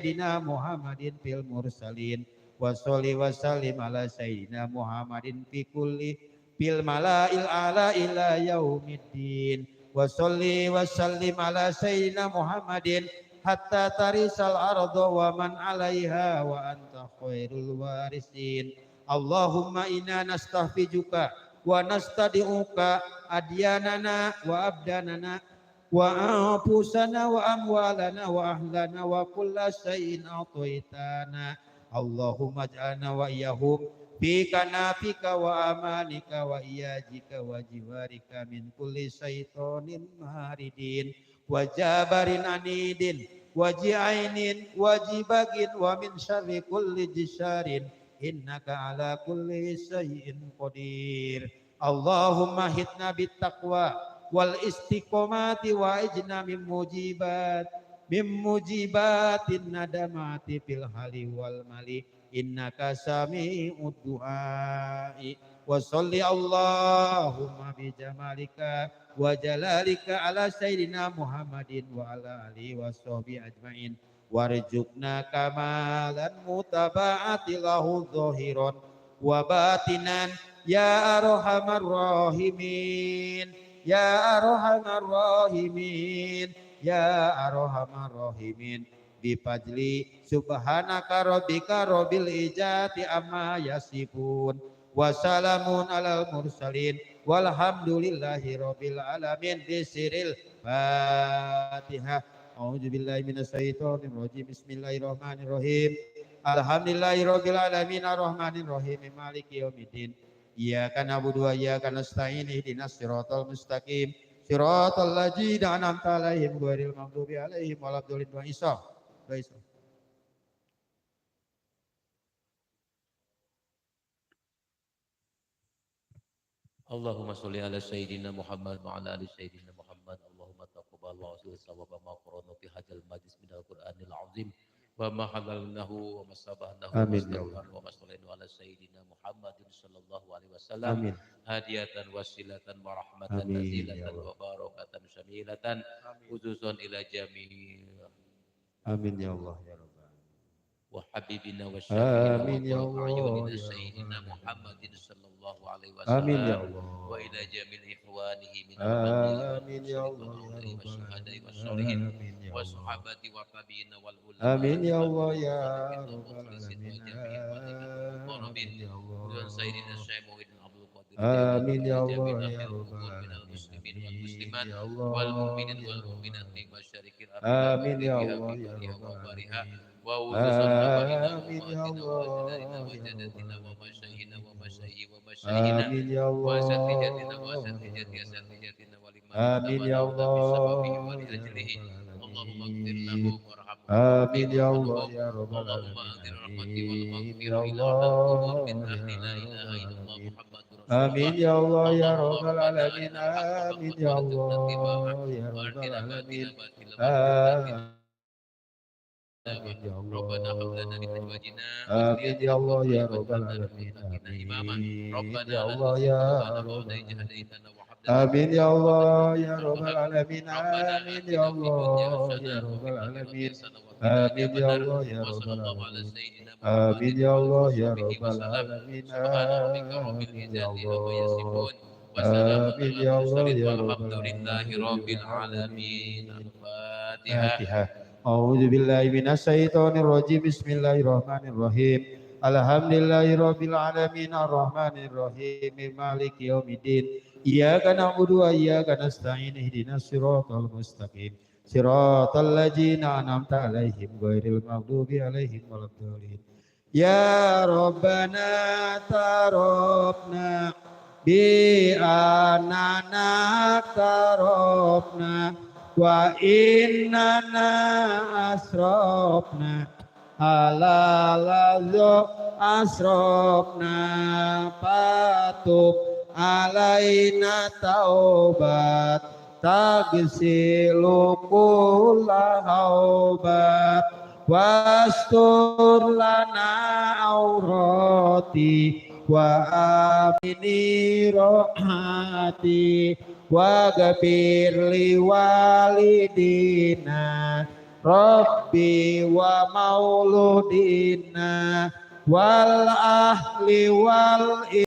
Sayyidina Muhammadin fil mursalin wa sholli wa sallim ala Sayyidina Muhammadin fi kulli fil mala'il ala ila yaumiddin wa sholli wa sallim ala Sayyidina Muhammadin hatta tarisal ardo wa man alaiha wa anta khairul warisin. Allahumma inna nastahfijuka wa nastadi'uka adyanana wa abdanana wa anfusana wa amwalana wa ahlana wa kulla syai'in a'taitana. Allahumma ij'alna wa iyyahum fi kanafika wa amanika wa iyajika wa jiwarika min kulli syaitonin maridin wa jabarin anidin wa ji'ainin wa jibagin wa min syarri kulli jisharin innaka ala kulli syai'in qadir. Allahumma hitna bittaqwa wal istiqomati wa ijna min mujibatin nadamati fil hali wal mali innaka sami'ud du'ai wa sholli Allahumma bi jamalika wa jalalika ala sayyidina Muhammadin wa ala alihi wa sahbihi ajmain warzuqna kamalan mutaba'ati lahu dhahiran wa batinan ya arhamar rahimin ya arhamar rahimin ya arhamar rahimin bifadli subhanaka rabbika rabbil izzati amma yasifun wa salamun alal mursalin walhamdulillahi rabbil alamin bisiril Fatihah. A'udzubillahi minasyaitonir rajim. Bismillahirrahmanirrahim. Alhamdulillahi rabbil alamin arrahmanir rahim maliki yaumiddin. Iyyaka na'budu wa iyyaka nasta'in ihdinas siratal mustaqim siratal ladzina an'amta 'alaihim ghairil maghdubi 'alaihim waladdallin. Allahumma sholli ala sayyidina Muhammad wa ala ali sayyidina Muhammad. Allahumma taqabbal wa asil sawaba ma qara'na fi hadzal majlis minal Qur'anil azim wa ma halalnahu wa ma sabahnahu wa ma sallallahu ala sayyidina Muhammadin sallallahu alaihi wasallam hadiyatan wasilatan wa rahmatan nazilatan wa barakatan syamilatan khususan ila jami'i. Amin ya Allah ya Rabbal wa habibina wa syafi'ina wa ayunina sayyidina Muhammadin sallallahu alaihi wasallam. Amin ya Allah. Wa ila jamil ikhwanihi min Amin ya Allah ya wa syuhada'i wa sholihin wa sahabati wa tabi'ina wal ulama. Amin ya Allah ya Rabbal alamin. Amin ya Allah. Sayyidina Syekh Muhyiddin Abdul Qadir. Amin ya Allah ya Rabbal alamin. Muslimin wal muslimat wal mu'minin wal mu'minat fi masyariqil ardh. Amin ya Allah ya Rabbal alamin. Wa uzusan Amin ya Allah wajadatina wa masyayina wa masyayi wa masyayina Amin ya Allah. wa asatijatina wa asatijatina wa liman Amin ya Allah. wa li ajlihi Allahumma ighfir lahu warhamhu. Amin ya Allah ya Rabbal Allahumma anzil rahmati wal alamin. maghfirah Ya ila Allah al-qubur min ya ahli la ilaha Rabbal illallah alamin. Muhammadur Amin ya Allah ya Rabbal Allahumma alamin. Amin ya Allah ya Rabbal alamin. Amin ya Allah. Rabbana hab lana min azwajina Amin ya Allah ya Rabbal alamin. Amin ya Allah ya Rabbal alamin. Amin ya Allah ya Rabbal alamin. Amin ya Allah ya Rabbal alamin. Amin ya Allah ya Rabbal alamin. Amin ya Allah ya Rabbal alamin. Amin ya Allah. Amin ya Allah ya Rabbal alamin. Al-Fatihah. A'udzu billahi minasyaitonir rajim. Bismillahirrahmanirrahim. Alhamdulillahirabbil alamin arrahmanir rahim maliki yaumiddin. Iyyaka na'budu wa iyyaka nasta'in ihdinas siratal mustaqim siratal ladzina an'amta 'alaihim ghairil maghdubi 'alaihim waladdallin. Ya Rabbana tarabna bi anana tarabna wa innana asrofna ala lazo asrofna patub alaina taubat tagsilu kullahaubat wastur lana aurati wa amini rohati wa gafir li walidina Rabbi wa mauludina wal ahli wal